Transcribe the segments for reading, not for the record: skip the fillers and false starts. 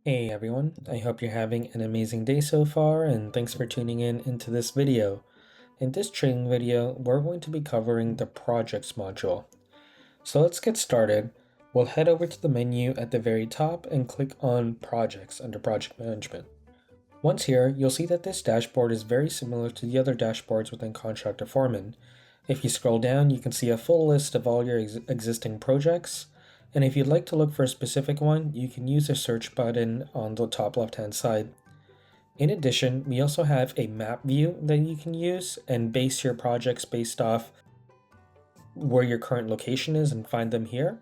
Hey everyone, I hope you're having an amazing day so far and thanks for tuning in into this video. In this training video, we're going to be covering the projects module. So let's get started. We'll head over to the menu at the very top and click on projects under project management. Once here, you'll see that this dashboard is very similar to the other dashboards within Contractor Foreman. If you scroll down, you can see a full list of all your existing projects. And if you'd like to look for a specific one, you can use the search button on the top left-hand side. In addition, we also have a map view that you can use and base your projects based off where your current location is and find them here.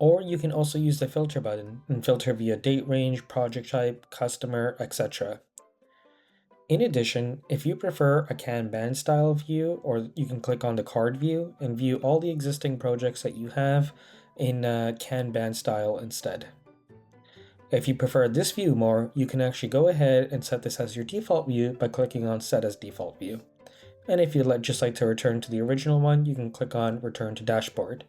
Or you can also use the filter button and filter via date range, project type, customer, etc. In addition, if you prefer a Kanban-style view, or you can click on the card view and view all the existing projects that you have in Kanban style instead. If you prefer this view more, you can actually go ahead and set this as your default view by clicking on Set as Default View. And if you'd just like to return to the original one, you can click on Return to Dashboard.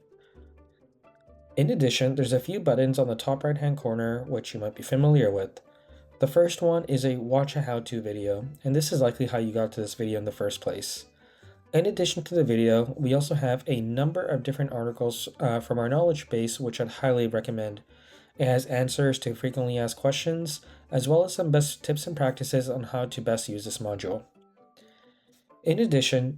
In addition, there's a few buttons on the top right hand corner which you might be familiar with. The first one is a watch a how-to video, and this is likely how you got to this video in the first place. In addition to the video, we also have a number of different articles from our knowledge base which I'd highly recommend. It has answers to frequently asked questions, as well as some best tips and practices on how to best use this module. In addition,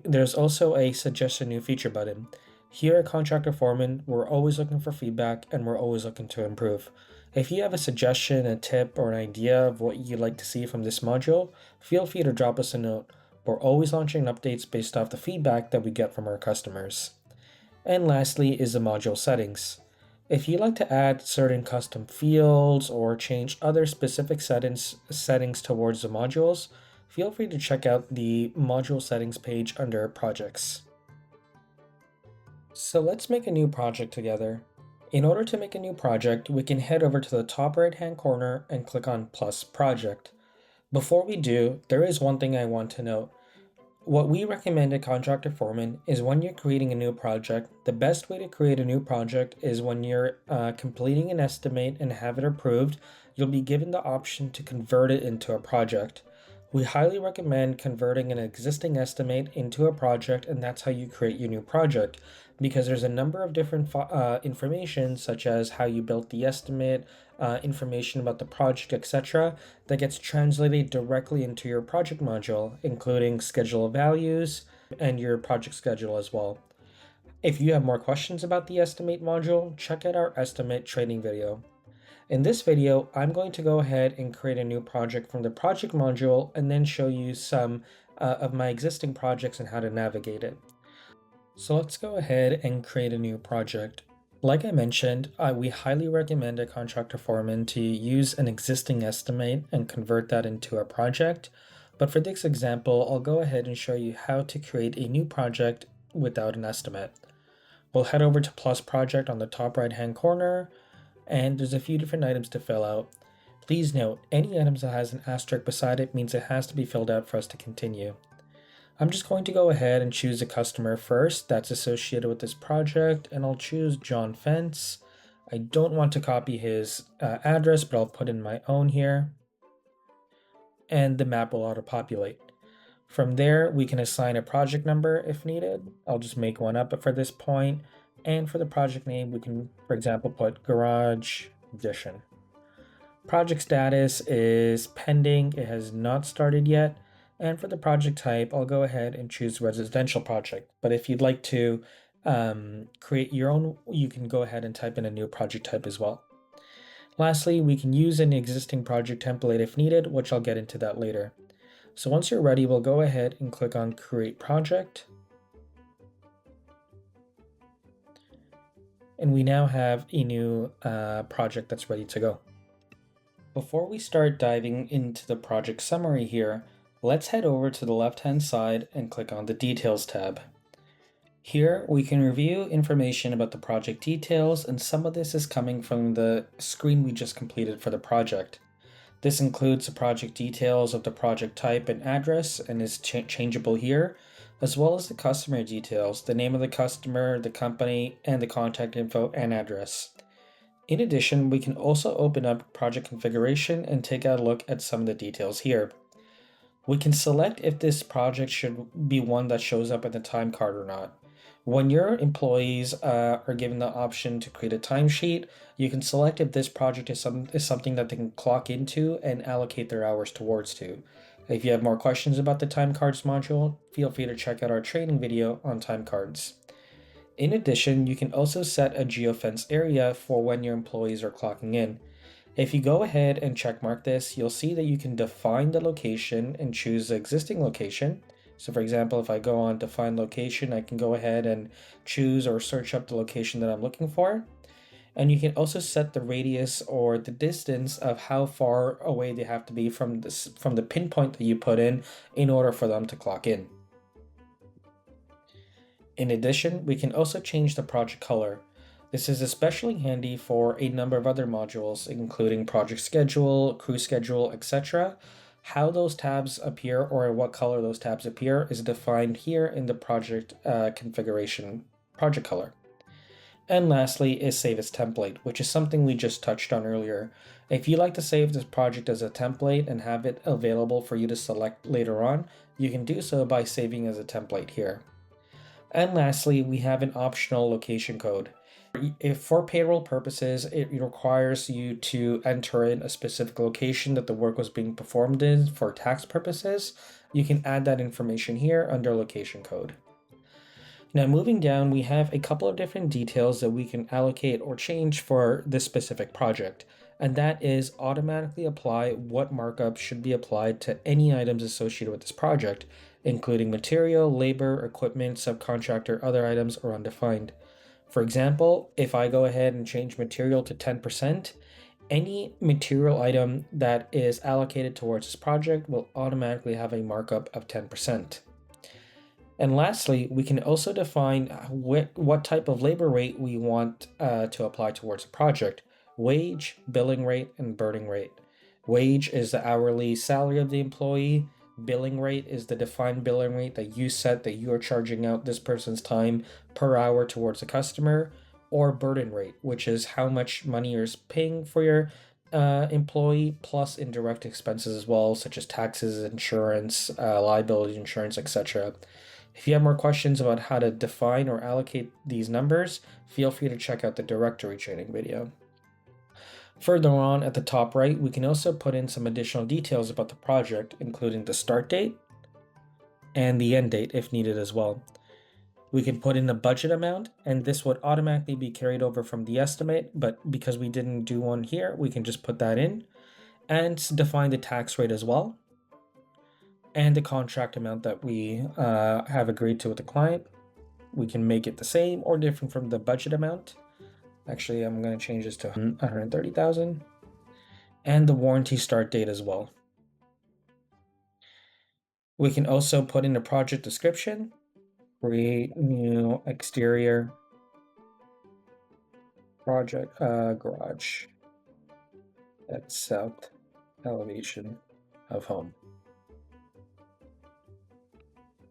there's also a Suggest a New Feature button. Here at Contractor Foreman, we're always looking for feedback and we're always looking to improve. If you have a suggestion, a tip, or an idea of what you'd like to see from this module, feel free to drop us a note. We're always launching updates based off the feedback that we get from our customers. And lastly is the module settings. If you'd like to add certain custom fields or change other specific settings towards the modules, feel free to check out the module settings page under projects. So let's make a new project together. In order to make a new project, we can head over to the top right hand corner and click on Plus Project. Before we do, there is one thing I want to note. What we recommend at Contractor Foreman is when you're creating a new project, the best way to create a new project is when you're completing an estimate and have it approved, you'll be given the option to convert it into a project. We highly recommend converting an existing estimate into a project, and that's how you create your new project, because there's a number of different information such as how you built the estimate, information about the project, etc., that gets translated directly into your project module, including schedule of values and your project schedule as well. If you have more questions about the estimate module, check out our estimate training video. In this video, I'm going to go ahead and create a new project from the project module and then show you some of my existing projects and how to navigate it. So let's go ahead and create a new project. Like I mentioned, we highly recommend a Contractor Foreman to use an existing estimate and convert that into a project. But for this example, I'll go ahead and show you how to create a new project without an estimate. We'll head over to Plus Project on the top right hand corner, and there's a few different items to fill out. Please note, any items that has an asterisk beside it means it has to be filled out for us to continue. I'm just going to go ahead and choose a customer first that's associated with this project, and I'll choose John Fence. I don't want to copy his address, but I'll put in my own here, and the map will auto-populate. From there, we can assign a project number if needed. I'll just make one up for this point. And for the project name, we can, for example, put Garage Edition. Project status is pending. It has not started yet. And for the project type, I'll go ahead and choose residential project. But if you'd like to create your own, you can go ahead and type in a new project type as well. Lastly, we can use an existing project template if needed, which I'll get into that later. So once you're ready, we'll go ahead and click on Create Project. And we now have a new project that's ready to go. Before we start diving into the project summary here, let's head over to the left-hand side and click on the Details tab. Here we can review information about the project details, and some of this is coming from the screen we just completed for the project. This includes the project details of the project type and address and is changeable here, as well as the customer details, the name of the customer, the company, and the contact info and address. In addition, we can also open up project configuration and take a look at some of the details here. We can select if this project should be one that shows up in the time card or not. When your employees are given the option to create a timesheet, you can select if this project is something that they can clock into and allocate their hours towards to. If you have more questions about the time cards module, feel free to check out our training video on time cards. In addition, you can also set a geofence area for when your employees are clocking in. If you go ahead and check mark this, you'll see that you can define the location and choose the existing location. So for example, if I go on define location, I can go ahead and choose or search up the location that I'm looking for. And you can also set the radius or the distance of how far away they have to be from the pinpoint that you put in order for them to clock in. In addition, we can also change the project color. This is especially handy for a number of other modules, including project schedule, crew schedule, etc. How those tabs appear or what color those tabs appear is defined here in the project configuration project color. And lastly is save as template, which is something we just touched on earlier. If you like to save this project as a template and have it available for you to select later on, you can do so by saving as a template here. And lastly, we have an optional location code. If for payroll purposes, it requires you to enter in a specific location that the work was being performed in for tax purposes, you can add that information here under location code. Now moving down, we have a couple of different details that we can allocate or change for this specific project, and that is automatically apply what markup should be applied to any items associated with this project, including material, labor, equipment, subcontractor, other items, or undefined. For example, if I go ahead and change material to 10%, any material item that is allocated towards this project will automatically have a markup of 10%. And lastly, we can also define what type of labor rate we want to apply towards a project: wage, billing rate, and burning rate. Wage is the hourly salary of the employee. Billing rate is the defined billing rate that you set that you are charging out this person's time per hour towards the customer. Or burden rate, which is how much money you're paying for your employee plus indirect expenses as well, such as taxes, insurance, liability insurance, etc. If you have more questions about how to define or allocate these numbers, feel free to check out the directory training video. Further on at the top right, we can also put in some additional details about the project, including the start date and the end date if needed as well. We can put in a budget amount, and this would automatically be carried over from the estimate, but because we didn't do one here, we can just put that in, and define the tax rate as well, and the contract amount that we have agreed to with the client. We can make it the same or different from the budget amount. Actually, I'm going to change this to 130,000, and the warranty start date as well. We can also put in a project description, create new exterior project garage at south elevation of home.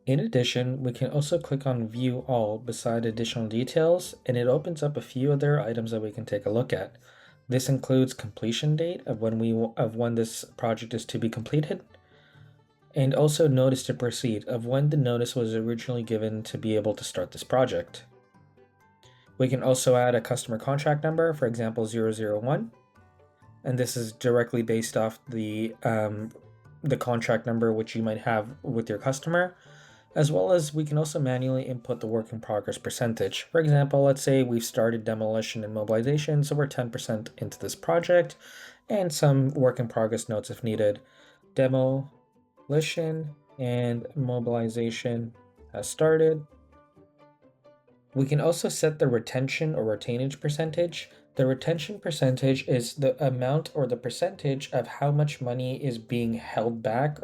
In addition, we can also click on View All beside additional details, and it opens up a few other items that we can take a look at. This includes completion date of when this project is to be completed, and also notice to proceed of when the notice was originally given to be able to start this project. We can also add a customer contract number, for example 001, and this is directly based off the contract number which you might have with your customer, as well as we can also manually input the work in progress percentage. For example, let's say we've started demolition and mobilization, so we're 10% into this project, and some work in progress notes if needed. Demolition and mobilization has started. We can also set the retention or retainage percentage. The retention percentage is the amount or the percentage of how much money is being held back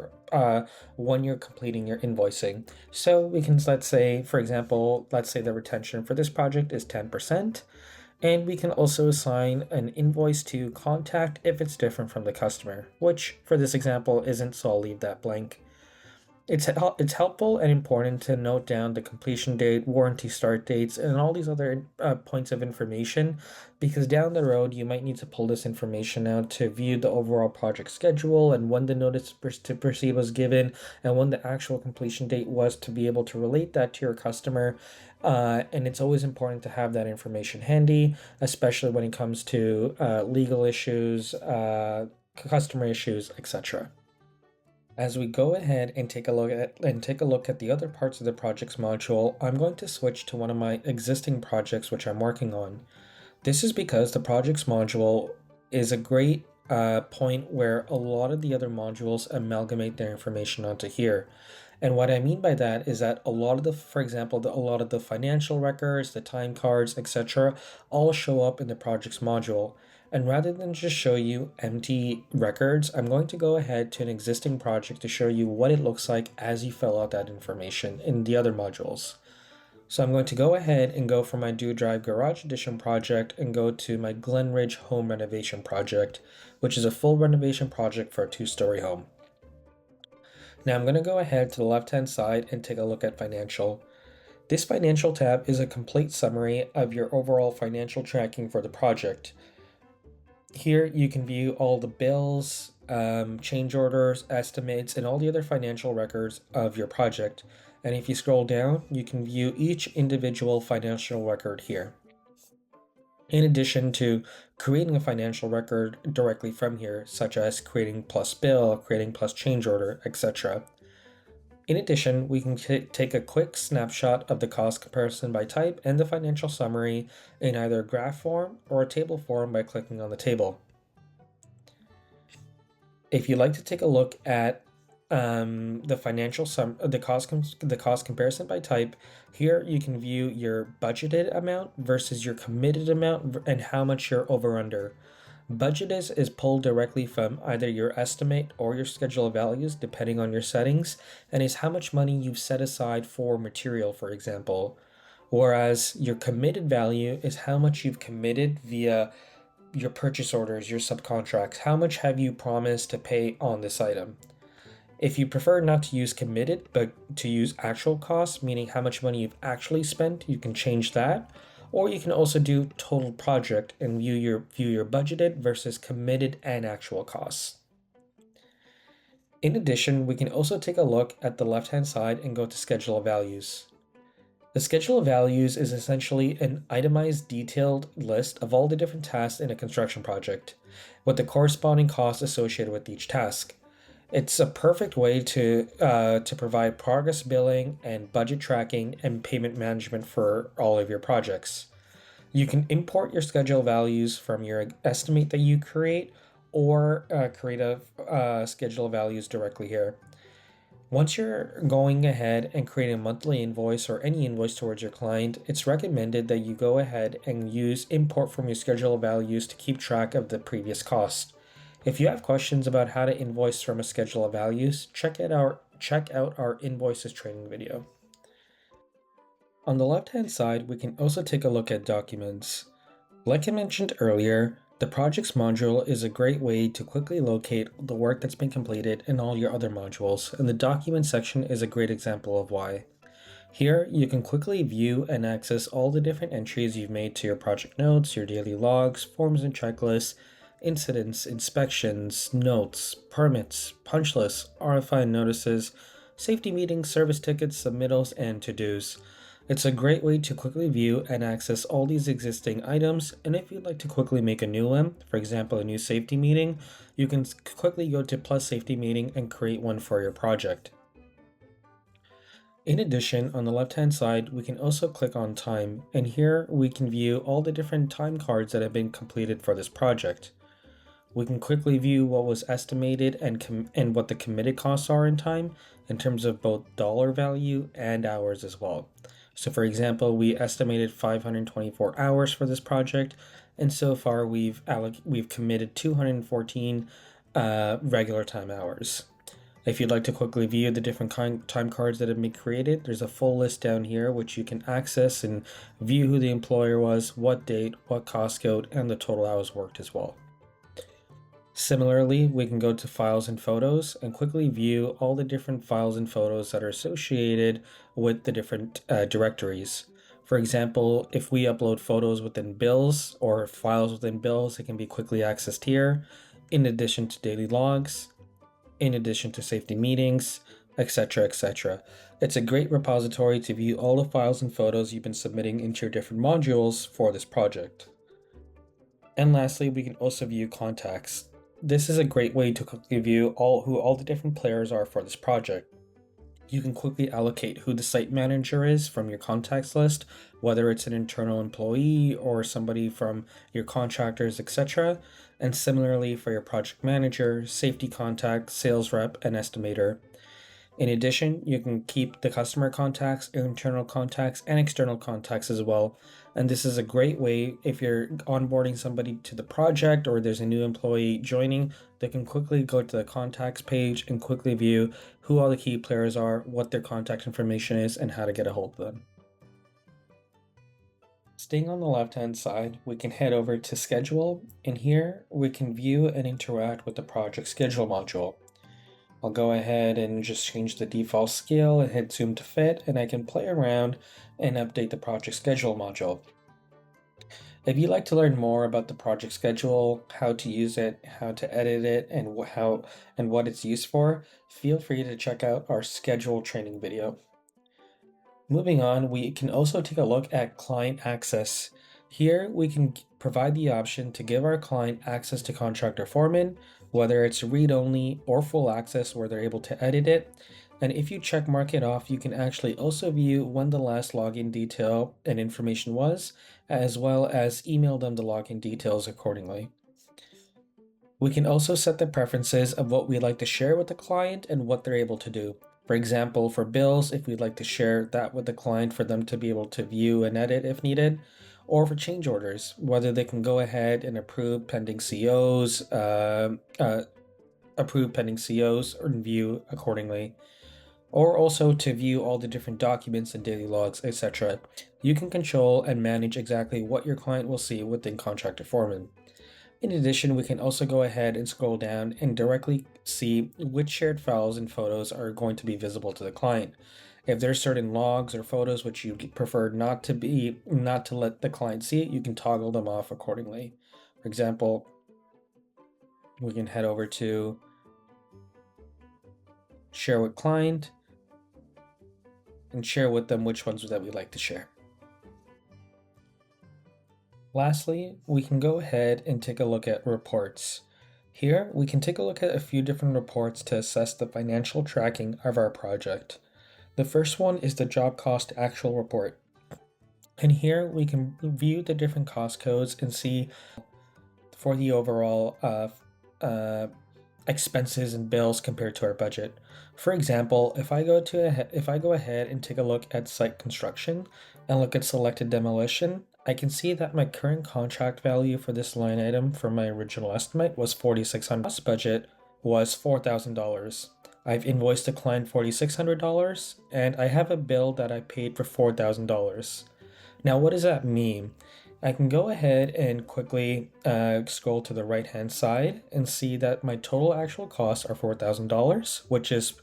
when you're completing your invoicing. So we can, let's say, for example, let's say the retention for this project is 10%. And we can also assign an invoice to contact if it's different from the customer, which for this example isn't, so I'll leave that blank. It's helpful and important to note down the completion date, warranty start dates, and all these other points of information, because down the road you might need to pull this information out to view the overall project schedule and when the notice to proceed was given and when the actual completion date was, to be able to relate that to your customer. And it's always important to have that information handy, especially when it comes to legal issues, customer issues, etc. As we go ahead and take a look at the other parts of the projects module, I'm going to switch to one of my existing projects which I'm working on. This is because the projects module is a great point where a lot of the other modules amalgamate their information onto here. And what I mean by that is that a lot of for example, a lot of the financial records, the time cards, etc., all show up in the projects module. And rather than just show you empty records, I'm going to go ahead to an existing project to show you what it looks like as you fill out that information in the other modules. So I'm going to go ahead and go for my Do Drive Garage Edition project and go to my Glen Ridge Home Renovation project, which is a full renovation project for a 2-story home. Now I'm going to go ahead to the left-hand side and take a look at financial. This financial tab is a complete summary of your overall financial tracking for the project. Here you can view all the bills, change orders, estimates, and all the other financial records of your project. And if you scroll down, you can view each individual financial record here. In addition to creating a financial record directly from here, such as creating plus bill, creating plus change order, etc. In addition, we can take a quick snapshot of the cost comparison by type and the financial summary in either a graph form or a table form by clicking on the table. If you'd like to take a look at the financial the cost comparison by type, here you can view your budgeted amount versus your committed amount and how much you're over under. Budget is pulled directly from either your estimate or your schedule of values, depending on your settings, and is how much money you've set aside for material, for example. Whereas your committed value is how much you've committed via your purchase orders, your subcontracts. How much have you promised to pay on this item? If you prefer not to use committed, but to use actual costs, meaning how much money you've actually spent, you can change that. Or you can also do total project and view your budgeted versus committed and actual costs. In addition, we can also take a look at the left-hand side and go to schedule of values. The schedule of values is essentially an itemized, detailed list of all the different tasks in a construction project, with the corresponding costs associated with each task. It's a perfect way to provide progress billing and budget tracking and payment management for all of your projects. You can import your schedule values from your estimate that you create or create a schedule of values directly here. Once you're going ahead and creating a monthly invoice or any invoice towards your client, it's recommended that you go ahead and use import from your schedule of values to keep track of the previous cost. If you have questions about how to invoice from a schedule of values, check out our invoices training video. On the left-hand side, we can also take a look at documents. Like I mentioned earlier, the projects module is a great way to quickly locate the work that's been completed in all your other modules, and the document section is a great example of why. Here, you can quickly view and access all the different entries you've made to your project notes, your daily logs, forms and checklists, incidents, inspections, notes, permits, punch lists, RFI notices, safety meetings, service tickets, submittals, and to-dos. It's a great way to quickly view and access all these existing items, and if you'd like to quickly make a new one, for example a new safety meeting, you can quickly go to plus safety meeting and create one for your project. In addition, on the left-hand side, we can also click on time, and here we can view all the different time cards that have been completed for this project. We can quickly view what was estimated and what the committed costs are in time in terms of both dollar value and hours as well. So for example, we estimated 524 hours for this project, and so far we've committed 214 regular time hours. If you'd like to quickly view the different time cards that have been created, there's a full list down here which you can access and view who the employer was, what date, what cost code, and the total hours worked as well. Similarly, we can go to Files and Photos and quickly view all the different files and photos that are associated with the different directories. For example, if we upload photos within bills or files within bills, it can be quickly accessed here, in addition to daily logs, in addition to safety meetings, etc., etc. It's a great repository to view all the files and photos you've been submitting into your different modules for this project. And lastly, we can also view contacts. This is a great way to quickly view who all the different players are for this project. You can quickly allocate who the site manager is from your contacts list, whether it's an internal employee or somebody from your contractors, etc. And similarly for your project manager, safety contact, sales rep, and estimator. In addition, you can keep the customer contacts, internal contacts, and external contacts as well. And this is a great way if you're onboarding somebody to the project or there's a new employee joining, they can quickly go to the contacts page and quickly view who all the key players are, what their contact information is, and how to get a hold of them. Staying on the left-hand side, we can head over to Schedule, and here we can view and interact with the project schedule module. I'll go ahead and just change the default scale and hit zoom to fit, and I can play around and update the project schedule module. If you'd like to learn more about the project schedule, how to use it, how to edit it, and what it's used for, feel free to check out our schedule training video. Moving on, we can also take a look at client access. Here we can provide the option to give our client access to Contractor Foreman, whether it's read-only or full access where they're able to edit it. And if you check mark it off, you can actually also view when the last login detail and information was, as well as email them the login details accordingly. We can also set the preferences of what we'd like to share with the client and what they're able to do. For example, for bills, if we'd like to share that with the client for them to be able to view and edit if needed, or for change orders, whether they can go ahead and approve pending COs, and view accordingly, or also to view all the different documents and daily logs, etc. You can control and manage exactly what your client will see within Contractor Foreman. In addition, we can also go ahead and scroll down and directly see which shared files and photos are going to be visible to the client. If there's certain logs or photos which you prefer not to let the client see it, you can toggle them off accordingly. For example, we can head over to Share with Client and share with them which ones that we'd like to share. Lastly, we can go ahead and take a look at reports. Here, we can take a look at a few different reports to assess the financial tracking of our project. The first one is the job cost actual report. And here we can view the different cost codes and see for the overall expenses and bills compared to our budget. For example, if I go ahead and take a look at site construction and look at selected demolition, I can see that my current contract value for this line item for my original estimate was $4,600. Cost budget was $4,000. I've invoiced the client $4,600, and I have a bill that I paid for $4,000. Now, what does that mean? I can go ahead and quickly scroll to the right-hand side and see that my total actual costs are $4,000, which is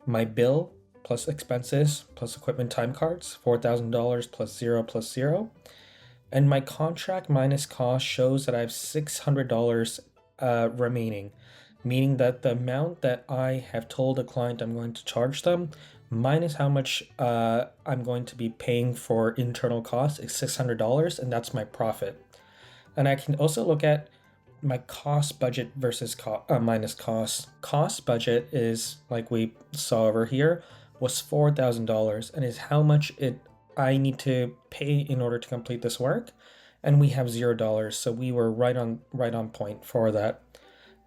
my bill plus expenses plus equipment time cards, $4,000 plus zero. And my contract minus cost shows that I have $600 remaining, meaning that the amount that I have told the client I'm going to charge them minus how much I'm going to be paying for internal costs is $600, and that's my profit. And I can also look at my cost budget versus minus cost. Cost budget is, like we saw over here, was $4,000 and is how much I need to pay in order to complete this work, and we have $0, so we were right on point for that.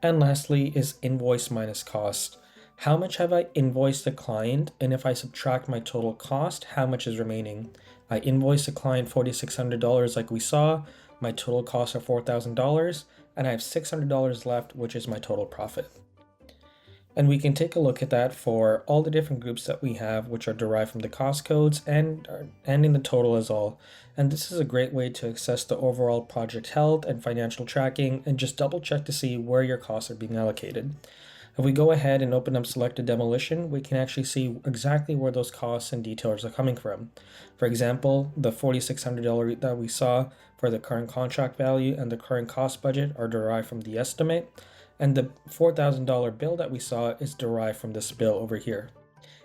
And lastly is invoice minus cost. How much have I invoiced the client, and if I subtract my total cost, how much is remaining? I invoiced the client $4,600 like we saw, my total costs are $4,000, and I have $600 left, which is my total profit. And we can take a look at that for all the different groups that we have, which are derived from the cost codes and in the total as all. And this is a great way to assess the overall project health and financial tracking and just double check to see where your costs are being allocated. If we go ahead and open up selected demolition, we can actually see exactly where those costs and details are coming from. For example, the $4,600 that we saw for the current contract value and the current cost budget are derived from the estimate, and the $4,000 bill that we saw is derived from this bill over here.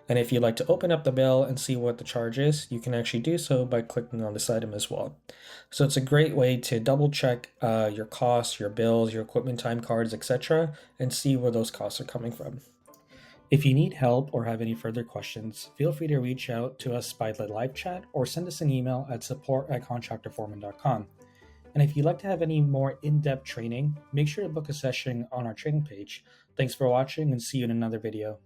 And if you'd like to open up the bill and see what the charge is, you can actually do so by clicking on this item as well. So it's a great way to double check your costs, your bills, your equipment time cards, etc., and see where those costs are coming from. If you need help or have any further questions, feel free to reach out to us by the live chat or send us an email at support@contractorforeman.com. And if you'd like to have any more in-depth training, make sure to book a session on our training page. Thanks for watching and see you in another video.